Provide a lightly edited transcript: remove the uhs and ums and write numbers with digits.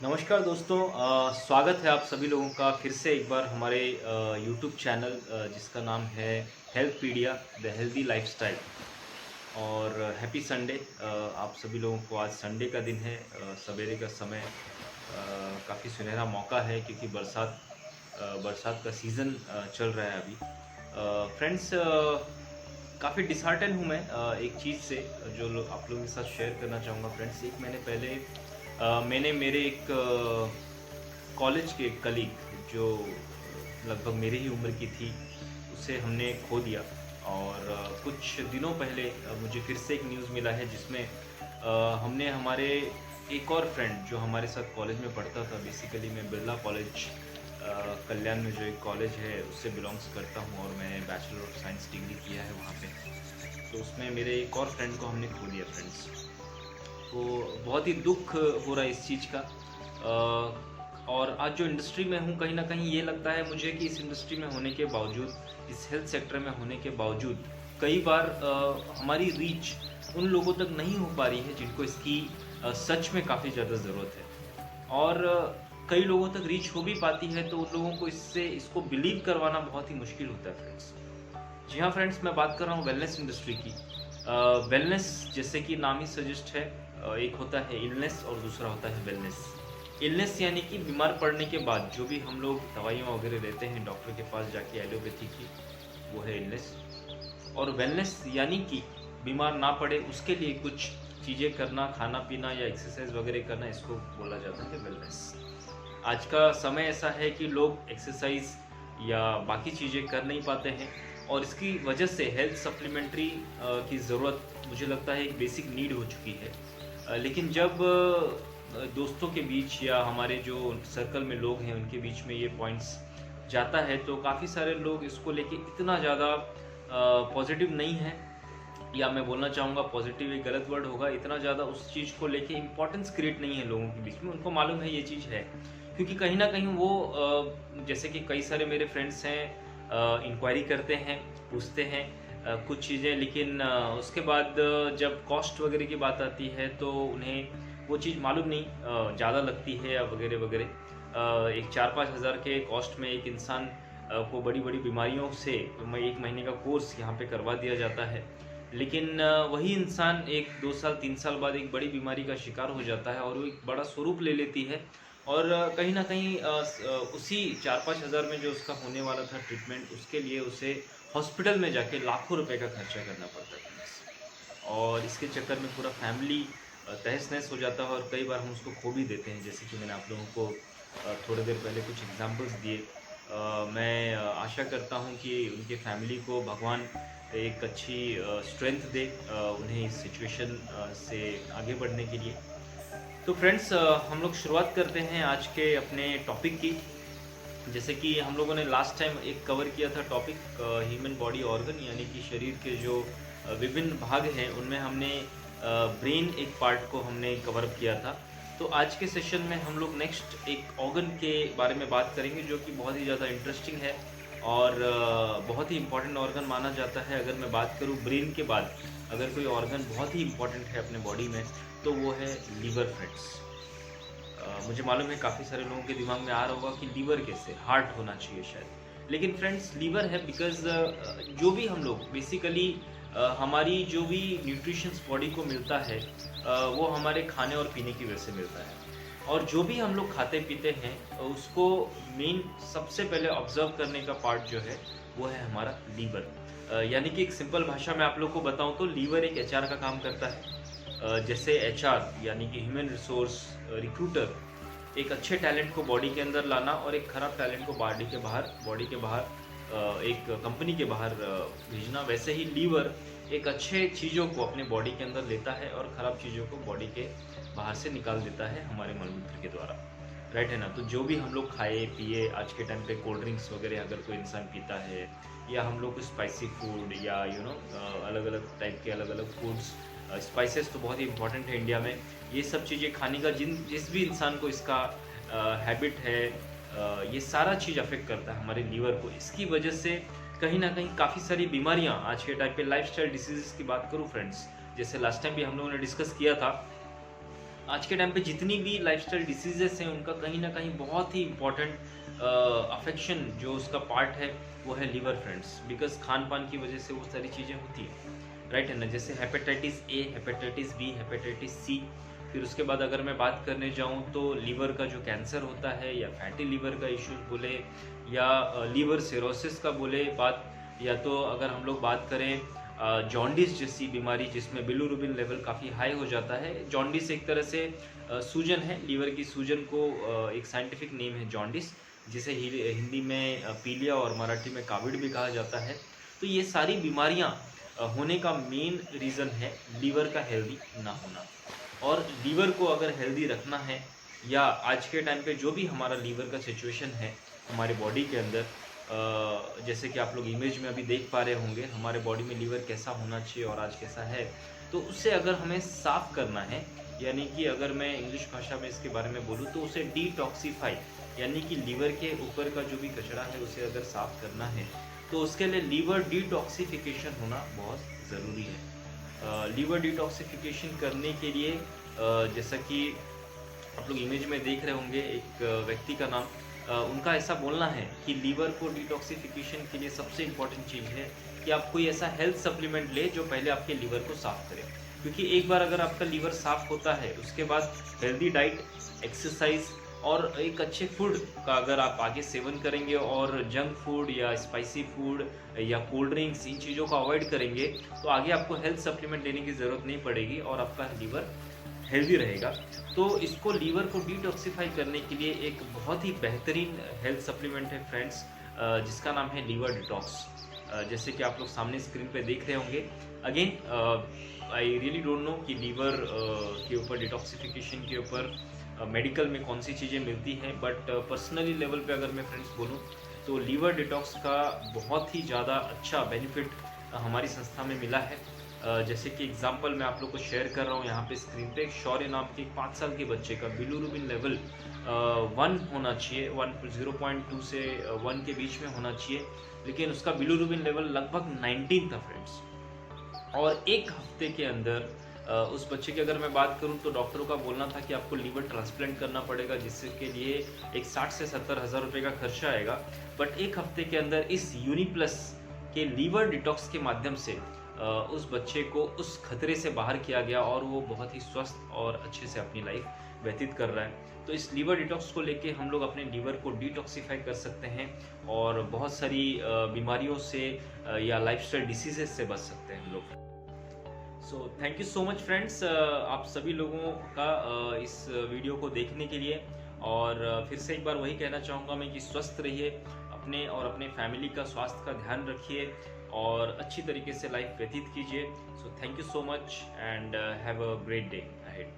नमस्कार दोस्तों, स्वागत है आप सभी लोगों का फिर से एक बार हमारे यूट्यूब चैनल जिसका नाम है हेल्थपीडिया द हेल्दी लाइफस्टाइल। और हैप्पी संडे। आप सभी लोगों को आज संडे का दिन है, सवेरे का समय काफ़ी सुनहरा मौका है क्योंकि बरसात का सीज़न चल रहा है अभी। फ्रेंड्स, काफ़ी डिसहार्टन हूँ मैं एक चीज़ से जो आप लोगों के साथ शेयर करना चाहूँगा। फ्रेंड्स, एक महीने पहले मैंने मेरे एक कॉलेज के कलीग जो लगभग मेरी ही उम्र की थी, उसे हमने खो दिया। और कुछ दिनों पहले मुझे फिर से एक न्यूज़ मिला है जिसमें हमने हमारे एक और फ्रेंड जो हमारे साथ कॉलेज में पढ़ता था। बेसिकली मैं बिरला कॉलेज कल्याण में जो एक कॉलेज है उससे बिलोंग्स करता हूँ और मैंने बैचलर ऑफ साइंस डिग्री किया है वहाँ पे। तो उसमें मेरे एक और फ्रेंड को हमने खो दिया फ्रेंड्स। तो बहुत ही दुख हो रहा है इस चीज़ का। और आज जो इंडस्ट्री में हूँ, कहीं ना कहीं ये लगता है मुझे कि इस इंडस्ट्री में होने के बावजूद, इस हेल्थ सेक्टर में होने के बावजूद, कई बार हमारी रीच उन लोगों तक नहीं हो पा रही है जिनको इसकी सच में काफ़ी ज़्यादा ज़रूरत है। और कई लोगों तक रीच हो भी पाती है तो उन लोगों को इसको बिलीव करवाना बहुत ही मुश्किल होता है फ्रेंड्स। जी हाँ फ्रेंड्स, मैं बात कर रहा हूँ वेलनेस इंडस्ट्री की। वेलनेस जैसे कि नाम ही सजेस्ट है, एक होता है इलनेस और दूसरा होता है वेलनेस। इलनेस यानी कि बीमार पड़ने के बाद जो भी हम लोग दवाइयाँ वगैरह लेते हैं डॉक्टर के पास जाके एलोपैथी की, वो है इलनेस। और वेलनेस यानी कि बीमार ना पड़े उसके लिए कुछ चीज़ें करना, खाना पीना या एक्सरसाइज वगैरह करना, इसको बोला जाता है वेलनेस। आज का समय ऐसा है कि लोग एक्सरसाइज या बाकी चीज़ें कर नहीं पाते हैं और इसकी वजह से हेल्थ सप्लीमेंट्री की ज़रूरत मुझे लगता है एक बेसिक नीड हो चुकी है। लेकिन जब दोस्तों के बीच या हमारे जो सर्कल में लोग हैं उनके बीच में ये पॉइंट्स जाता है तो काफ़ी सारे लोग इसको लेके इतना ज़्यादा पॉजिटिव नहीं है, या मैं बोलना चाहूँगा पॉजिटिव एक गलत वर्ड होगा, इतना ज़्यादा उस चीज़ को लेके इम्पोर्टेंस क्रिएट नहीं है लोगों के बीच में। उनको मालूम है ये चीज़ है क्योंकि कहीं ना कहीं वो जैसे कि कई सारे मेरे फ्रेंड्स हैं, इंक्वायरी करते हैं, पूछते हैं कुछ चीज़ें, लेकिन उसके बाद जब कॉस्ट वगैरह की बात आती है तो उन्हें वो चीज़ मालूम नहीं ज़्यादा लगती है या वगैरह वगैरह। एक 4-5 हज़ार के कॉस्ट में एक इंसान को बड़ी बड़ी बीमारियों से एक महीने का कोर्स यहाँ पे करवा दिया जाता है। लेकिन वही इंसान 1-2 साल 3 साल बाद एक बड़ी बीमारी का शिकार हो जाता है और वो एक बड़ा स्वरूप ले लेती है। और कहीं ना कहीं उसी 4-5 हज़ार में जो उसका होने वाला था ट्रीटमेंट, उसके लिए उसे हॉस्पिटल में जाके लाखों रुपए का खर्चा करना पड़ता है फ्रेंड्स। और इसके चक्कर में पूरा फैमिली तहस-नहस हो जाता है और कई बार हम उसको खो भी देते हैं। जैसे कि मैंने आप लोगों को थोड़ी देर पहले कुछ एग्जांपल्स दिए। मैं आशा करता हूँ कि उनके फैमिली को भगवान एक अच्छी स्ट्रेंथ दे उन्हें इस सिचुएशन से आगे बढ़ने के लिए। तो फ्रेंड्स, हम लोग शुरुआत करते हैं आज के अपने टॉपिक की। जैसे कि हम लोगों ने लास्ट टाइम एक कवर किया था टॉपिक ह्यूमन बॉडी ऑर्गन, यानी कि शरीर के जो विभिन्न भाग हैं उनमें हमने ब्रेन एक पार्ट को हमने कवर अप किया था। तो आज के सेशन में हम लोग नेक्स्ट एक ऑर्गन के बारे में बात करेंगे जो कि बहुत ही ज़्यादा इंटरेस्टिंग है और बहुत ही इंपॉर्टेंट ऑर्गन माना जाता है। अगर मैं बात करूँ ब्रेन के बाद अगर कोई ऑर्गन बहुत ही इंपॉर्टेंट है अपने बॉडी में तो वो है लीवर फ्रेंड्स। मुझे मालूम है काफ़ी सारे लोगों के दिमाग में आ रहा होगा कि लीवर कैसे, हार्ट होना चाहिए शायद। लेकिन फ्रेंड्स, लीवर है बिकॉज जो भी हम लोग बेसिकली हमारी जो भी न्यूट्रिशंस बॉडी को मिलता है वो हमारे खाने और पीने की वजह से मिलता है। और जो भी हम लोग खाते पीते हैं उसको मेन सबसे पहले ऑब्जर्व करने का पार्ट जो है वो है हमारा लीवर। यानी कि एक सिंपल भाषा में आप लोग को बताऊं तो लीवर एक एचआर का काम करता है। जैसे एचआर यानी कि ह्यूमन रिसोर्स रिक्रूटर एक अच्छे टैलेंट को बॉडी के अंदर लाना और एक खराब टैलेंट को बॉडी के बाहर एक कंपनी के बाहर भेजना, वैसे ही लीवर एक अच्छे चीज़ों को अपने बॉडी के अंदर लेता है और ख़राब चीज़ों को बॉडी के बाहर से निकाल देता है हमारे मलमूत्र के द्वारा। राइट है ना? तो जो भी हम लोग खाए पिए, आज के टाइम पे कोल्ड ड्रिंक्स वगैरह अगर कोई इंसान पीता है या हम लोग स्पाइसी फूड या अलग अलग टाइप के अलग अलग फूड्स, स्पाइसेस तो बहुत ही इंपॉर्टेंट है इंडिया में। ये सब चीज़ें खाने का जिस भी इंसान को इसका हैबिट है, ये सारा चीज़ अफेक्ट करता है हमारे लीवर को। इसकी वजह से कहीं ना कहीं काफ़ी सारी बीमारियां आज के टाइम पे, लाइफस्टाइल डिसीजेस की बात करूं फ्रेंड्स, जैसे लास्ट टाइम भी हम लोगों ने डिस्कस किया था, आज के टाइम पे जितनी भी लाइफस्टाइल डिसीजेस हैं उनका कहीं ना कहीं बहुत ही इम्पोर्टेंट अफेक्शन जो उसका पार्ट है वो है लीवर फ्रेंड्स। बिकॉज खान पान की वजह से वो सारी चीज़ें होती हैं, राइट है ना। जैसे hepatitis A, hepatitis B, hepatitis C. फिर उसके बाद अगर मैं बात करने जाऊँ तो लीवर का जो कैंसर होता है या फैटी लीवर का इश्यूज बोले या लीवर सिरोसिस का बोले बात, या तो अगर हम लोग बात करें जॉन्डिस जैसी बीमारी जिसमें बिलिरुबिन लेवल काफ़ी हाई हो जाता है। जॉन्डिस एक तरह से सूजन है, लीवर की सूजन को एक साइंटिफिक नेम है जॉन्डिस, जिसे हिंदी में पीलिया और मराठी में काविड भी कहा जाता है। तो ये सारी बीमारियां होने का मेन रीज़न है लीवर का हेल्दी ना होना। और लीवर को अगर हेल्दी रखना है, या आज के टाइम पे जो भी हमारा लीवर का सिचुएशन है हमारे बॉडी के अंदर, जैसे कि आप लोग इमेज में अभी देख पा रहे होंगे हमारे बॉडी में लीवर कैसा होना चाहिए और आज कैसा है, तो उससे अगर हमें साफ़ करना है, यानी कि अगर मैं इंग्लिश भाषा में इसके बारे में बोलूँ तो उसे डिटॉक्सीफाई, यानी कि लीवर के ऊपर का जो भी कचरा है उसे अगर साफ़ करना है तो उसके लिए लीवर डिटॉक्सिफिकेशन होना बहुत ज़रूरी है। लीवर डिटॉक्सिफिकेशन करने के लिए जैसा कि आप लोग इमेज में देख रहे होंगे एक व्यक्ति का नाम, उनका ऐसा बोलना है कि लीवर को डिटॉक्सिफिकेशन के लिए सबसे इम्पॉर्टेंट चीज़ है कि आप कोई ऐसा हेल्थ सप्लीमेंट ले जो पहले आपके लीवर को साफ़ करे। क्योंकि एक बार अगर आपका लीवर साफ़ होता है उसके बाद हेल्दी डाइट, एक्सरसाइज और एक अच्छे फूड का अगर आप आगे सेवन करेंगे और जंक फूड या स्पाइसी फूड या कोल्ड ड्रिंक्स इन चीज़ों को अवॉइड करेंगे तो आगे आपको हेल्थ सप्लीमेंट लेने की ज़रूरत नहीं पड़ेगी और आपका लीवर हेल्दी रहेगा। तो इसको लीवर को डिटॉक्सिफाई करने के लिए एक बहुत ही बेहतरीन हेल्थ सप्लीमेंट है फ्रेंड्स, जिसका नाम है लीवर डिटॉक्स। जैसे कि आप लोग सामने स्क्रीन पे देख रहे होंगे। Again I really don't know कि लीवर के ऊपर डिटॉक्सिफिकेशन के ऊपर मेडिकल में कौन सी चीज़ें मिलती हैं, बट पर्सनली लेवल पे अगर मैं फ्रेंड्स बोलूँ तो लीवर डिटॉक्स का बहुत ही ज़्यादा अच्छा बेनिफिट हमारी संस्था में मिला है। जैसे कि एग्जांपल मैं आप लोग को शेयर कर रहा हूँ यहाँ पे स्क्रीन पे। एक शौर्य नाम के 5 साल के बच्चे का बिलिरुबिन लेवल 1 होना चाहिए, 0.2 से 1 के बीच में होना चाहिए, लेकिन उसका बिलिरुबिन लेवल लगभग 19 था फ्रेंड्स। और एक हफ्ते के अंदर उस बच्चे की अगर मैं बात करूं तो डॉक्टरों का बोलना था कि आपको लीवर ट्रांसप्लांट करना पड़ेगा, जिसके लिए एक 60 से 70 हज़ार रुपये का खर्चा आएगा। बट एक हफ्ते के अंदर इस यूनिप्लस के लीवर डिटॉक्स के माध्यम से उस बच्चे को उस खतरे से बाहर किया गया और वो बहुत ही स्वस्थ और अच्छे से अपनी लाइफ व्यतीत कर रहा है। तो इस लीवर डिटॉक्स को लेके हम लोग अपने लीवर को डिटॉक्सिफाई कर सकते हैं और बहुत सारी बीमारियों से या लाइफस्टाइल डिसीजेस से बच सकते हैं हम लोग। So thank you so much friends, आप सभी लोगों का इस वीडियो को देखने के लिए। और फिर से एक बार वही कहना चाहूँगा मैं कि स्वस्थ रहिए, अपने और अपने फैमिली का स्वास्थ्य का ध्यान रखिए और अच्छी तरीके से लाइफ व्यतीत कीजिए। So thank you so much and have a great day ahead.